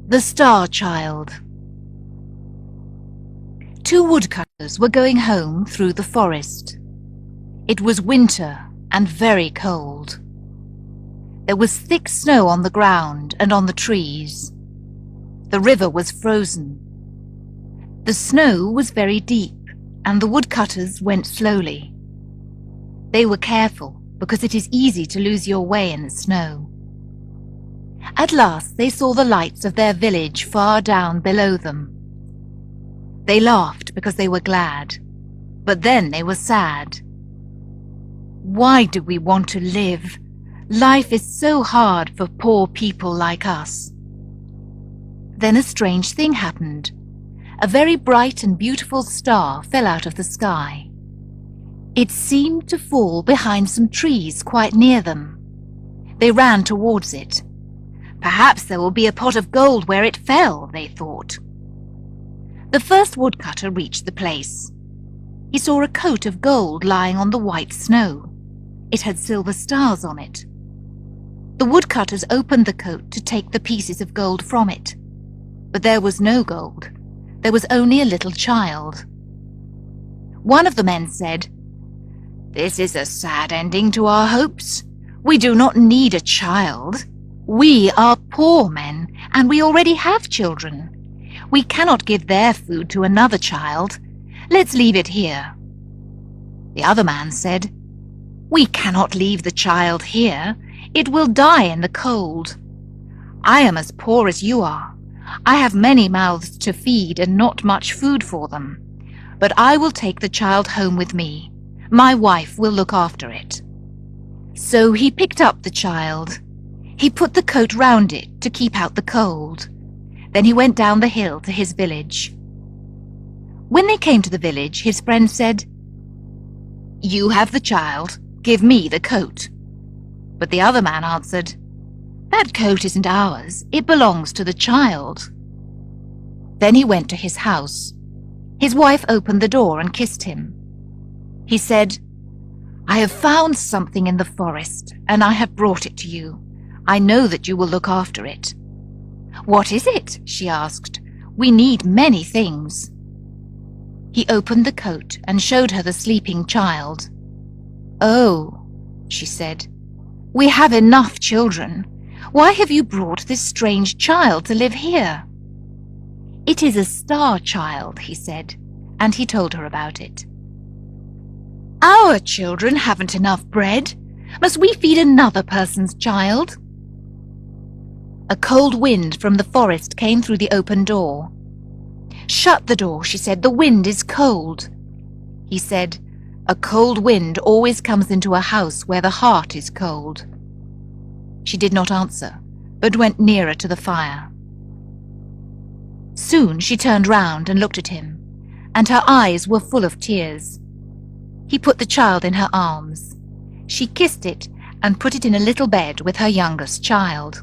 The Star Child. Two woodcutters were going home through the forest. It was winter and very cold. There was thick snow on the ground and on the trees. The river was frozen. The snow was very deep, and the woodcutters went slowly. They were careful because it is easy to lose your way in the snow. At last they saw the lights of their village far down below them. They laughed because they were glad, but then they were sad. Why do we want to live? Life is so hard for poor people like us. Then a strange thing happened. A very bright and beautiful star fell out of the sky. It seemed to fall behind some trees quite near them. They ran towards it. Perhaps there will be a pot of gold where it fell, they thought. The first woodcutter reached the place. He saw a coat of gold lying on the white snow. It had silver stars on it. The woodcutters opened the coat to take the pieces of gold from it. But there was no gold. There was only a little child. One of the men said, "This is a sad ending to our hopes. We do not need a child. We are poor men, and we already have children. We cannot give their food to another child. Let's leave it here." The other man said, "We cannot leave the child here. It will die in the cold. I am as poor as you are. I have many mouths to feed and not much food for them. But I will take the child home with me. My wife will look after it." So he picked up the child. He put the coat round it to keep out the cold. Then he went down the hill to his village. When they came to the village, his friend said, "You have the child. Give me the coat." But the other man answered, "That coat isn't ours. It belongs to the child." Then he went to his house. His wife opened the door and kissed him. He said, "I have found something in the forest, and I have brought it to you. I know that you will look after it." "What is it?" she asked. "We need many things." He opened the coat and showed her the sleeping child. "Oh," she said, "we have enough children. Why have you brought this strange child to live here?" "It is a star child," he said, and he told her about it. "Our children haven't enough bread. Must we feed another person's child?" A cold wind from the forest came through the open door. "Shut the door," she said. "The wind is cold." He said, "A cold wind always comes into a house where the heart is cold." She did not answer, but went nearer to the fire. Soon she turned round and looked at him, and her eyes were full of tears. He put the child in her arms. She kissed it and put it in a little bed with her youngest child.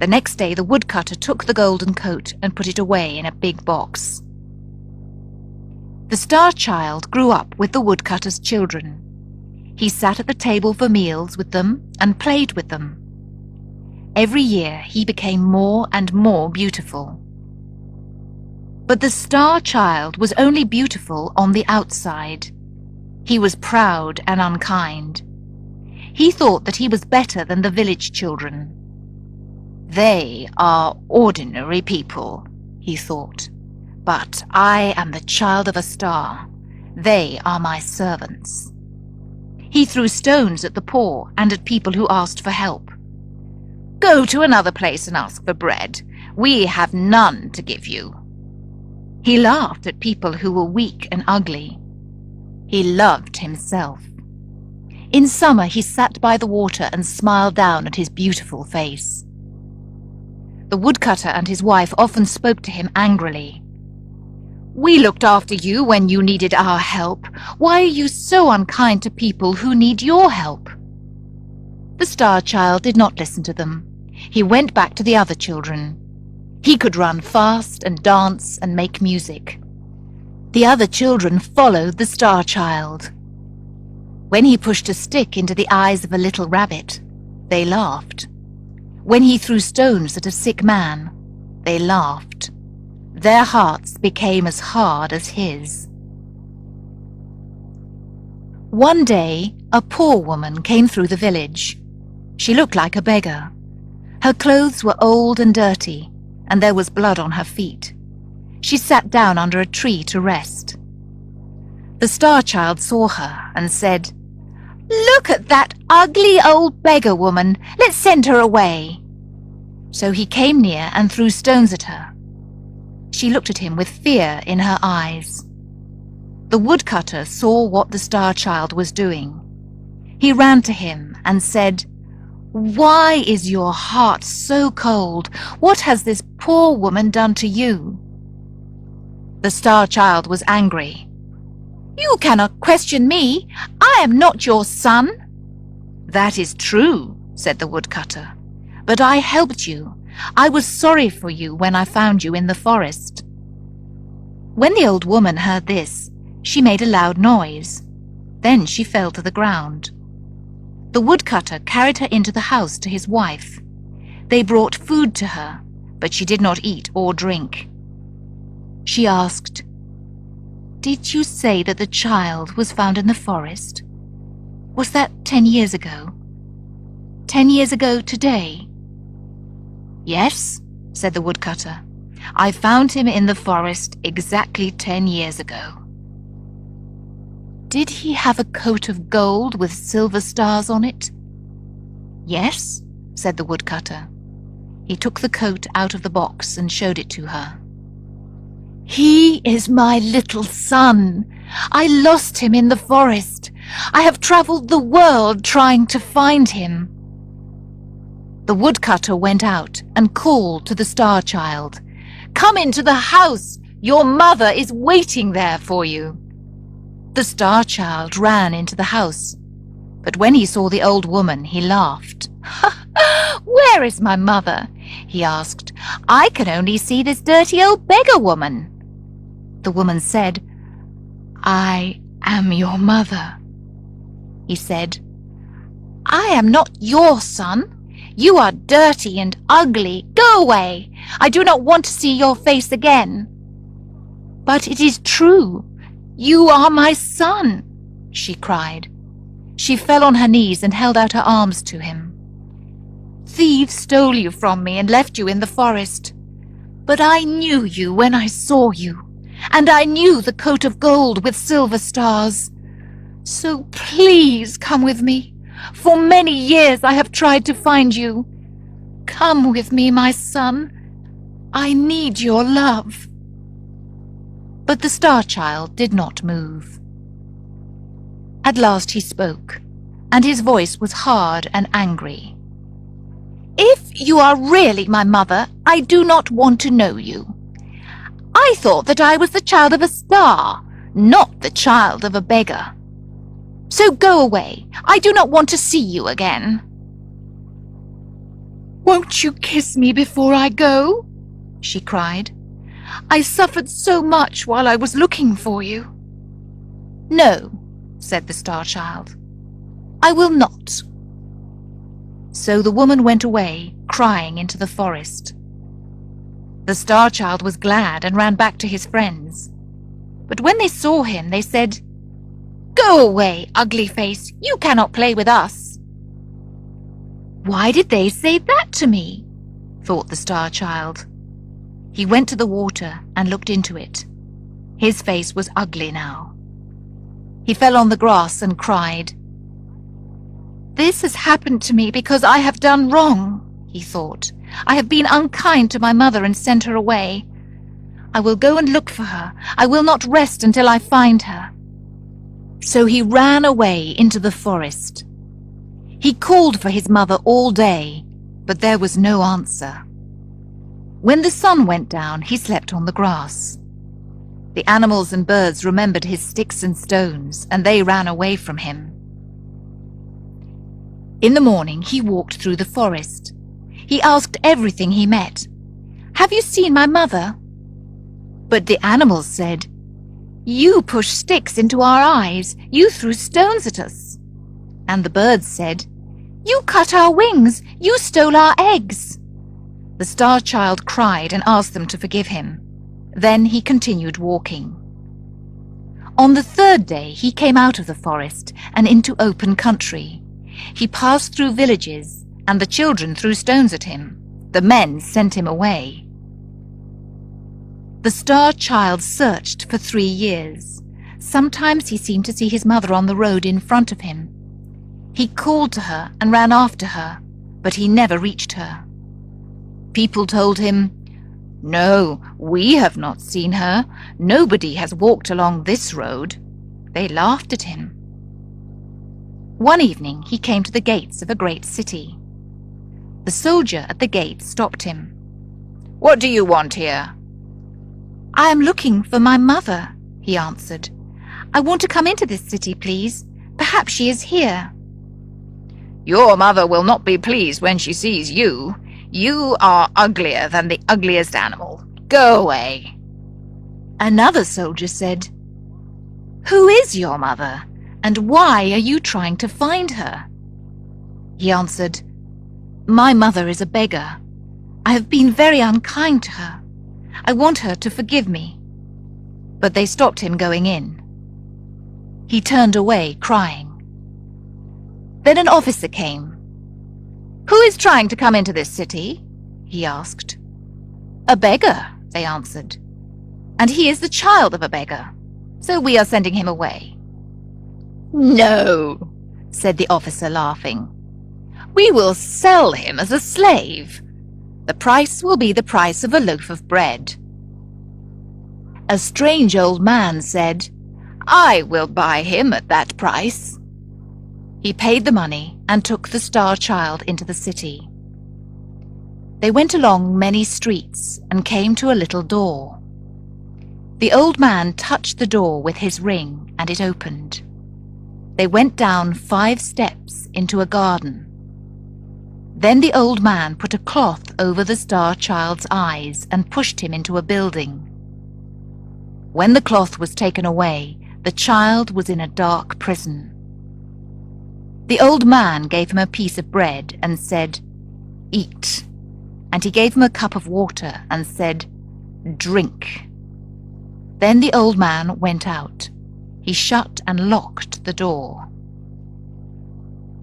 The next day the woodcutter took the golden coat and put it away in a big box. The star child grew up with the woodcutter's children. He sat at the table for meals with them and played with them. Every year he became more and more beautiful. But the star child was only beautiful on the outside. He was proud and unkind. He thought that he was better than the village children. "They are ordinary people," he thought, "but I am the child of a star. They are my servants." He threw stones at the poor and at people who asked for help. "Go to another place and ask for bread. We have none to give you." He laughed at people who were weak and ugly. He loved himself. In summer he sat by the water and smiled down at his beautiful face. The woodcutter and his wife often spoke to him angrily. "We looked after you when you needed our help. Why are you so unkind to people who need your help?" The star child did not listen to them. He went back to the other children. He could run fast and dance and make music. The other children followed the star child. When he pushed a stick into the eyes of a little rabbit, they laughed. When he threw stones at a sick man, They laughed. Their hearts became as hard as his. One day, a poor woman came through the village. She looked like a beggar. Her clothes were old and dirty, and there was blood on her feet. She sat down under a tree to rest. The Star Child saw her and said, "Look at that ugly old beggar woman. Let's send her away." So he came near and threw stones at her. She looked at him with fear in her eyes. The woodcutter saw what the Star Child was doing. He ran to him and said, "Why is your heart so cold? What has this poor woman done to you?" The Star Child was angry. "You cannot question me. I am not your son." "That is true," said the woodcutter. "But I helped you. I was sorry for you when I found you in the forest." When the old woman heard this, she made a loud noise. Then she fell to the ground. The woodcutter carried her into the house to his wife. They brought food to her, but she did not eat or drink. She asked, "Did you say that the child was found in the forest? Was that 10 years ago? 10 years ago today?" "Yes," said the woodcutter. "I found him in the forest exactly 10 years ago." "Did he have a coat of gold with silver stars on it?" "Yes," said the woodcutter. He took the coat out of the box and showed it to her. "He is my little son. I lost him in the forest. I have traveled the world trying to find him." The woodcutter went out and called to the Star Child, "Come into the house. Your mother is waiting there for you." The Star Child ran into the house, but when he saw the old woman, he laughed. "Where is my mother?" he asked. "I can only see this dirty old beggar woman." The woman said, "I am your mother." He said, "I am not your son. You are dirty and ugly. Go away. I do not want to see your face again." "But it is true. You are my son," she cried. She fell on her knees and held out her arms to him. "Thieves stole you from me and left you in the forest. But I knew you when I saw you, and I knew the coat of gold with silver stars. So please come with me. For many years I have tried to find you. Come with me, my son. I need your love." But the Star Child did not move. At last he spoke, and his voice was hard and angry. "If you are really my mother, I do not want to know you. I thought that I was the child of a star, not the child of a beggar. So go away. I do not want to see you again." "Won't you kiss me before I go?" she cried. "I suffered so much while I was looking for you." "No," said the Star Child. "I will not." So the woman went away, crying into the forest. The Star Child was glad and ran back to his friends. But when they saw him, they said, "Go away, ugly face. You cannot play with us." "Why did they say that to me?" thought the Star Child. He went to the water and looked into it. His face was ugly now. He fell on the grass and cried. "This has happened to me because I have done wrong," he thought. "I have been unkind to my mother and sent her away. I will go and look for her. I will not rest until I find her." So he ran away into the forest. He called for his mother all day, but there was no answer. When the sun went down, he slept on the grass. The animals and birds remembered his sticks and stones, and they ran away from him. In the morning, he walked through the forest. He asked everything he met, "Have you seen my mother?" But the animals said, "You pushed sticks into our eyes. You threw stones at us." And the birds said, "You cut our wings. You stole our eggs." The Star Child cried and asked them to forgive him. Then he continued walking. On the third day he came out of the forest and into open country. He passed through villages, and the children threw stones at him. The men sent him away. The Star Child searched for 3 years. Sometimes he seemed to see his mother on the road in front of him. He called to her and ran after her, but he never reached her. People told him, "No, we have not seen her. Nobody has walked along this road." They laughed at him. One evening he came to the gates of a great city. The soldier at the gate stopped him. "What do you want here?" "I am looking for my mother," he answered. "I want to come into this city, please. Perhaps she is here." "Your mother will not be pleased when she sees you. You are uglier than the ugliest animal. Go away." Another soldier said, "Who is your mother, and why are you trying to find her?" He answered, "My mother is a beggar. I have been very unkind to her. I want her to forgive me." But they stopped him going in. He turned away, crying. Then an officer came. "Who is trying to come into this city?" he asked. "A beggar," they answered. "And he is the child of a beggar, so we are sending him away." "No," said the officer, laughing. "We will sell him as a slave. The price will be the price of a loaf of bread." A strange old man said, "I will buy him at that price." He paid the money and took the Star Child into the city. They went along many streets and came to a little door. The old man touched the door with his ring, and it opened. They went down 5 steps into a garden. Then the old man put a cloth over the Star Child's eyes and pushed him into a building. When the cloth was taken away, the child was in a dark prison. The old man gave him a piece of bread and said, "Eat." And he gave him a cup of water and said, "Drink." Then the old man went out. He shut and locked the door.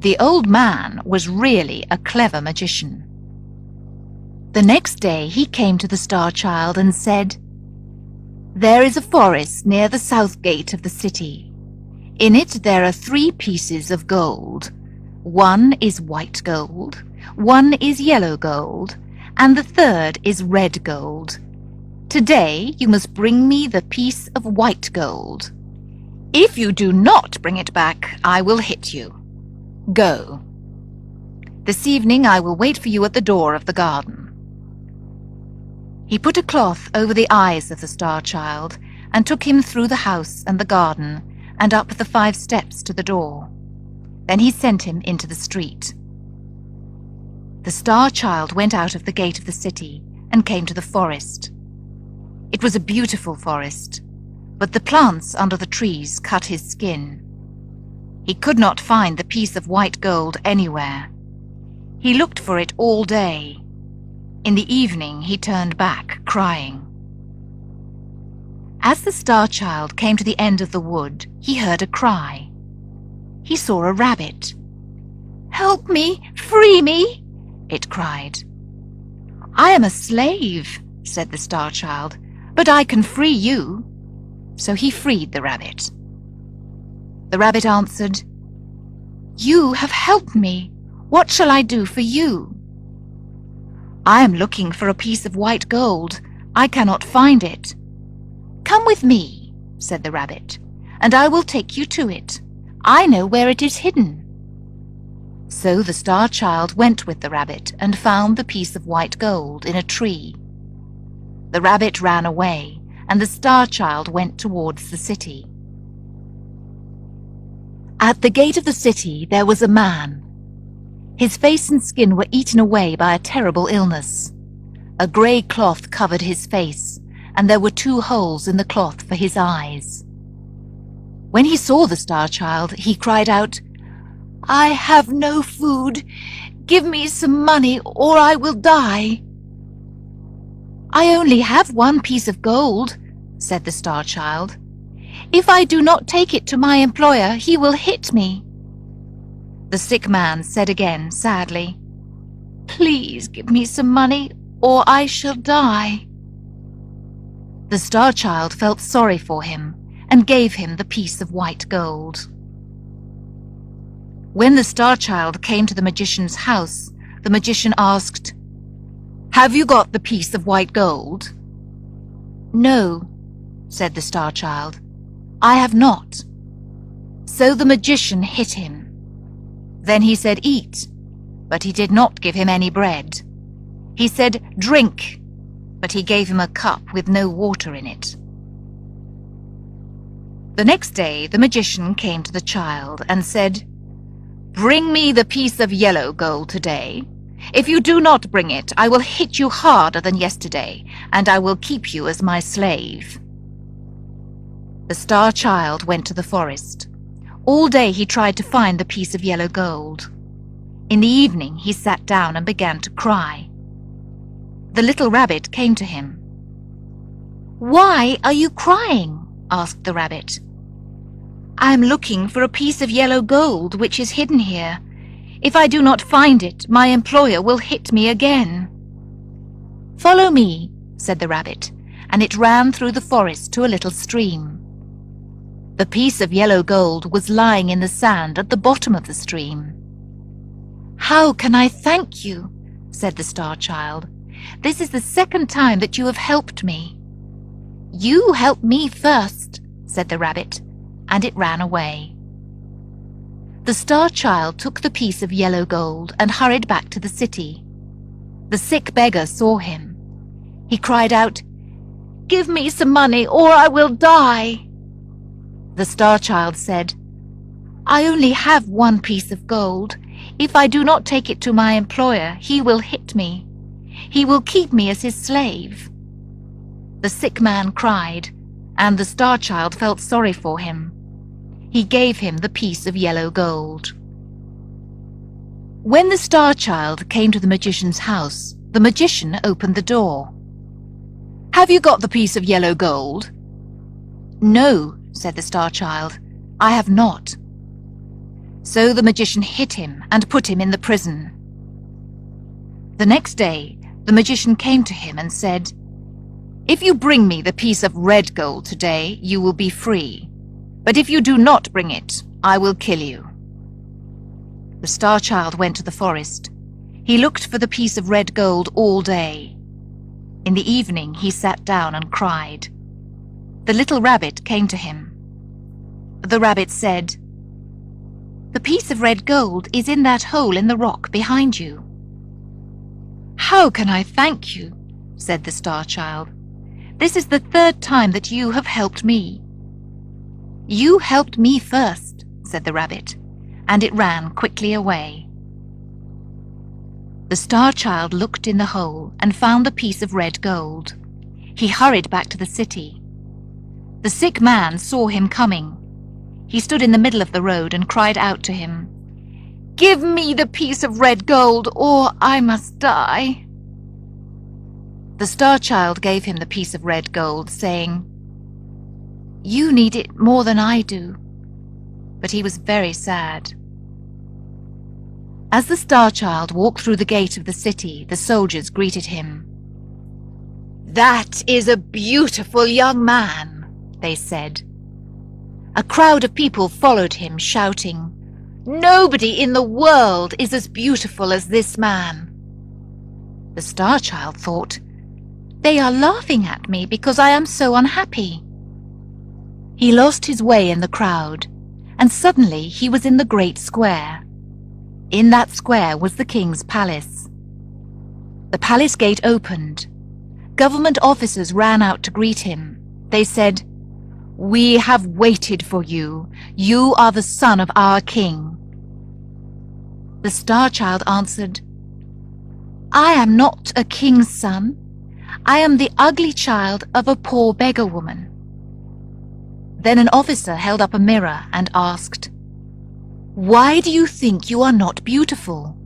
The old man was really a clever magician. The next day he came to the Star Child and said, "There is a forest near the south gate of the city. In it there are 3 pieces of gold. One is white gold, one is yellow gold, and the third is red gold. Today you must bring me the piece of white gold. If you do not bring it back, I will hit you. Go. This evening I will wait for you at the door of the garden." He put a cloth over the eyes of the Star Child and took him through the house and the garden and up the 5 steps to the door. Then he sent him into the street. The Star Child went out of the gate of the city and came to the forest. It was a beautiful forest, but the plants under the trees cut his skin. He could not find the piece of white gold anywhere. He looked for it all day. In the evening he turned back, crying. As the Star Child came to the end of the wood, he heard a cry. He saw a rabbit. "Help me! Free me!" it cried. "I am a slave," said the Star Child, "but I can free you." So he freed the rabbit. The rabbit answered, "You have helped me. What shall I do for you?" "I am looking for a piece of white gold. I cannot find it." "Come with me," said the rabbit, "and I will take you to it. I know where it is hidden." So the Star Child went with the rabbit and found the piece of white gold in a tree. The rabbit ran away, and the Star Child went towards the city. At the gate of the city there was a man. His face and skin were eaten away by a terrible illness. A grey cloth covered his face, and there were 2 holes in the cloth for his eyes. When he saw the Star Child, he cried out, "I have no food. Give me some money, or I will die." "I only have one piece of gold," said the Star Child. "If I do not take it to my employer, he will hit me." The sick man said again sadly, "Please give me some money, or I shall die." The Star Child felt sorry for him and gave him the piece of white gold. When the Star Child came to the magician's house, the magician asked, "Have you got the piece of white gold?" "No," said the Star Child, "I have not." So the magician hit him. Then he said, "Eat," but he did not give him any bread. He said, "Drink," but he gave him a cup with no water in it. The next day the magician came to the child and said, "Bring me the piece of yellow gold today. If you do not bring it, I will hit you harder than yesterday, and I will keep you as my slave." The Star Child went to the forest. All day he tried to find the piece of yellow gold. In the evening he sat down and began to cry. The little rabbit came to him. "Why are you crying?" asked the rabbit. "I am looking for a piece of yellow gold which is hidden here. If I do not find it, my employer will hit me again." "Follow me," said the rabbit, and it ran through the forest to a little stream. The piece of yellow gold was lying in the sand at the bottom of the stream. "How can I thank you?" said the Star Child. "This is the second time that you have helped me." "You helped me first," said the rabbit, and it ran away. The Star Child took the piece of yellow gold and hurried back to the city. The sick beggar saw him. He cried out, "Give me some money or I will die." The Star Child said, "I only have one piece of gold. If I do not take it to my employer, he will hit me. He will keep me as his slave." The sick man cried, and the Star Child felt sorry for him. He gave him the piece of yellow gold. When the Star Child came to the magician's house, the magician opened the door. "Have you got the piece of yellow gold?" "No," said the Star Child, "I have not." So the magician hit him and put him in the prison. The next day, the magician came to him and said, "If you bring me the piece of red gold today, you will be free. But if you do not bring it, I will kill you." The Star Child went to the forest. He looked for the piece of red gold all day. In the evening he sat down and cried. The little rabbit came to him. The rabbit said, "The piece of red gold is in that hole in the rock behind you." "How can I thank you?" said the Star Child. "This is the third time that you have helped me." "You helped me first," said the rabbit, and it ran quickly away. The Star Child looked in the hole and found the piece of red gold. He hurried back to the city. The sick man saw him coming. He stood in the middle of the road and cried out to him, "Give me the piece of red gold, or I must die." The Star Child gave him the piece of red gold, saying, "You need it more than I do." But he was very sad. As the Star Child walked through the gate of the city, the soldiers greeted him. "That is a beautiful young man," they said. A crowd of people followed him, shouting, "Nobody in the world is as beautiful as this man." The Star Child thought, "They are laughing at me because I am so unhappy." He lost his way in the crowd, and suddenly he was in the great square. In that square was the king's palace. The palace gate opened. Government officers ran out to greet him. They said, "We have waited for you. You are the son of our king." The Star Child answered, "I am not a king's son. I am the ugly child of a poor beggar woman." Then an officer held up a mirror and asked, "Why do you think you are not beautiful?"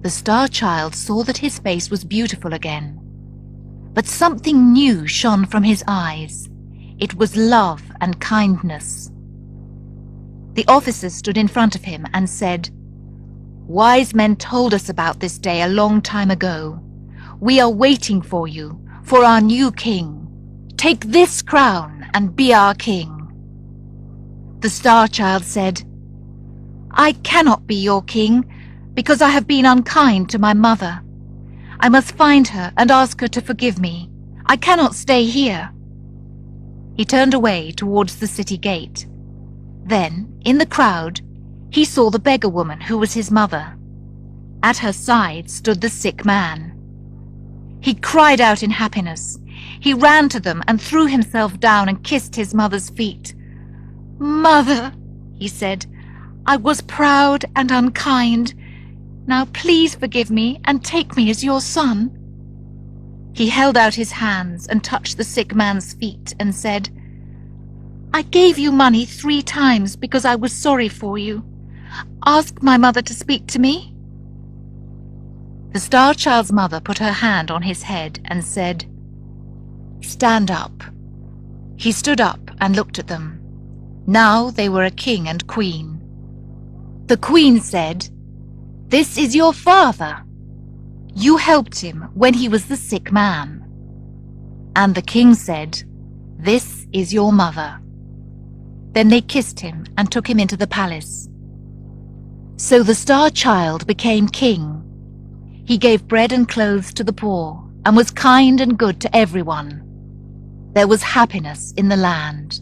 The Star Child saw that his face was beautiful again. But something new shone from his eyes. It was love and kindness. The officers stood in front of him and said, "Wise men told us about this day a long time ago. We are waiting for you, for our new king. Take this crown and be our king." The Star Child said, "I cannot be your king, because I have been unkind to my mother. I must find her and ask her to forgive me. I cannot stay here." He turned away towards the city gate. Then, in the crowd, he saw the beggar woman who was his mother. At her side stood the sick man. He cried out in happiness. He ran to them and threw himself down and kissed his mother's feet. "Mother," he said, "I was proud and unkind. Now please forgive me and take me as your son." He held out his hands and touched the sick man's feet and said, "I gave you money 3 times because I was sorry for you. Ask my mother to speak to me." The Star Child's mother put her hand on his head and said, "Stand up." He stood up and looked at them. Now they were a king and queen. The queen said, "This is your father. You helped him when he was the sick man." And the king said, "This is your mother." Then they kissed him and took him into the palace. So the Star Child became king. He gave bread and clothes to the poor and was kind and good to everyone. There was happiness in the land.